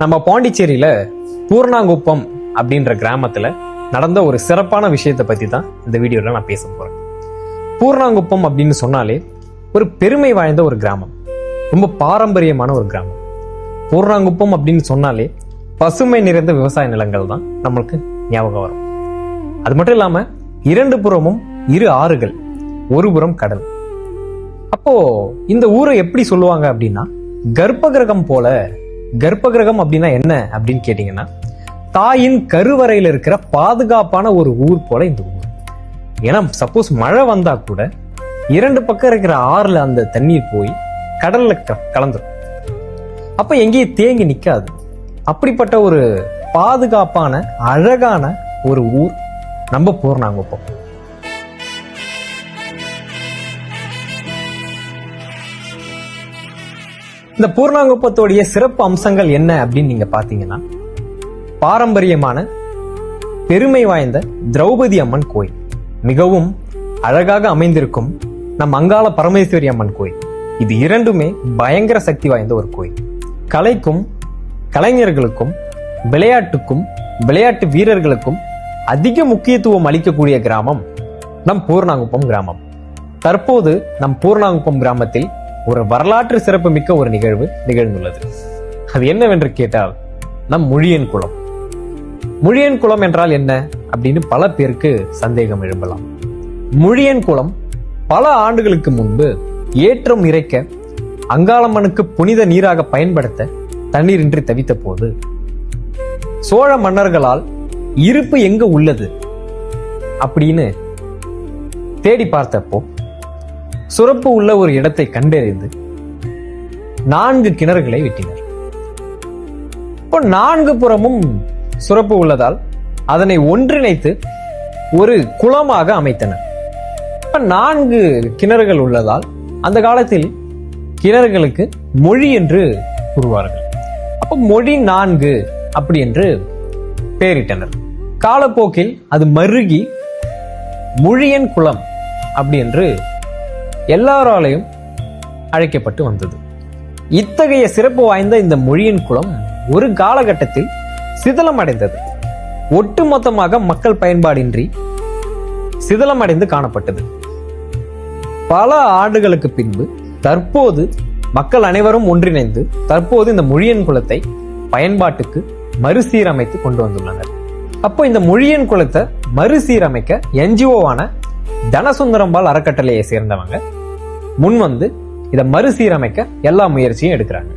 நம்ம பாண்டிச்சேரியில பூர்ணாங்குப்பம் அப்படின்ற கிராமத்துல நடந்த ஒரு சிறப்பான விஷயத்தை பத்தி தான் இந்த வீடியோல நான் பேச போறேன். பூர்ணாங்குப்பம் அப்படின்னு சொன்னாலே ஒரு பெருமை வாய்ந்த ஒரு கிராமம், ரொம்ப பாரம்பரியமான ஒரு கிராமம். பூர்ணாங்குப்பம் அப்படின்னு சொன்னாலே பசுமை நிறைந்த விவசாய நிலங்கள் தான் நம்மளுக்கு ஞாபகம் வரும். அது மட்டும் இல்லாம இரண்டு புறமும் இரு ஆறுகள், ஒரு புறம் கடல். அப்போ இந்த ஊரை எப்படி சொல்லுவாங்க அப்படின்னா கர்ப்ப கிரகம் போல. கர்ப்ப கிரகம் அப்படின்னா என்ன அப்படின்னு கேட்டீங்கன்னா, தாயின் கருவறையில இருக்கிற பாதுகாப்பான ஒரு ஊர் போல இந்த ஊர். ஏன்னா சப்போஸ் மழை வந்தா கூட இரண்டு பக்கம் இருக்கிற ஆறுல அந்த தண்ணீர் போய் கடல்ல கலந்துரும். அப்ப எங்கேயும் தேங்கி நிக்காது. அப்படிப்பட்ட ஒரு பாதுகாப்பான அழகான ஒரு ஊர் நம்ம பூர்ணாங்குப்பம். இந்த பூர்ணாங்குப்பத்தோடைய சிறப்பு அம்சங்கள் என்ன அப்படின்னு நீங்க பாத்தீங்கன்னா, பாரம்பரியமான பெருமை வாய்ந்த திரௌபதி அம்மன் கோயில், மிகவும் அழகாக அமைந்திருக்கும் நம் அங்காள பரமேஸ்வரி அம்மன் கோயில். இது இரண்டுமே பயங்கர சக்தி வாய்ந்த ஒரு கோயில். கலைக்கும் கலைஞர்களுக்கும் விளையாட்டுக்கும் விளையாட்டு வீரர்களுக்கும் அதிக முக்கியத்துவம் அளிக்கக்கூடிய கிராமம் நம் பூர்ணாங்குப்பம் கிராமம். தற்போது நம் பூர்ணாங்குப்பம் கிராமத்தில் ஒரு வரலாற்று சிறப்பு மிக்க ஒரு நிகழ்வு நிகழ்ந்துள்ளது. அது என்னவென்று கேட்டால் நம் முழியன் குளம். முழியன் குளம் என்றால் என்ன அப்படின்னு பல பேருக்கு சந்தேகம் எழும்பலாம். முழியன் குளம் பல ஆண்டுகளுக்கு முன்பு ஏற்றம் இறைக்க அங்காளம்மனுக்கு புனித நீராக பயன்படுத்த தண்ணீரின்றி தவித்த போது சோழ மன்னர்களால் இருப்பு எங்க உள்ளது அப்படின்னு தேடி பார்த்தப்போ சுரப்பு உள்ள ஒரு இடத்தை கண்டறிந்து 4 கிணறுகளை வெட்டினர். இப்போ 4 புறமும் சுரப்பு உள்ளதால் அதனை ஒன்றிணைத்து ஒரு குளமாக அமைத்தனர். இப்ப 4 கிணறுகள் உள்ளதால் அந்த காலத்தில் கிணறுகளுக்கு மொழி என்று கூறுவார்கள். அப்ப மொழி 4 அப்படி என்று பெயரிட்டனர். காலப்போக்கில் அது மருகி முழியன் குளம் அப்படி என்று எல்லாராலையும் அழைக்கப்பட்டு வந்தது. இத்தகைய சிறப்பு வாய்ந்த இந்த முழியன் குளம் ஒரு காலகட்டத்தில் சிதிலம் அடைந்தது. ஒட்டுமொத்தமாக மக்கள் பயன்பாடின்றி சிதிலம் அடைந்து காணப்பட்டது. பல ஆண்டுகளுக்கு பின்பு தற்போது மக்கள் அனைவரும் ஒன்றிணைந்து தற்போது இந்த முழியன் குளத்தை பயன்பாட்டுக்கு மறுசீரமைத்து கொண்டு வந்துள்ளனர். அப்போ இந்த முழியன் குளத்தை மறுசீரமைக்க என்ஜிஓவான தனசுந்தரம்பால் அறக்கட்டளையை சேர்ந்தவங்க முன் வந்து இதை மறுசீரமைக்க எல்லா முயற்சியும் எடுக்கிறாங்க.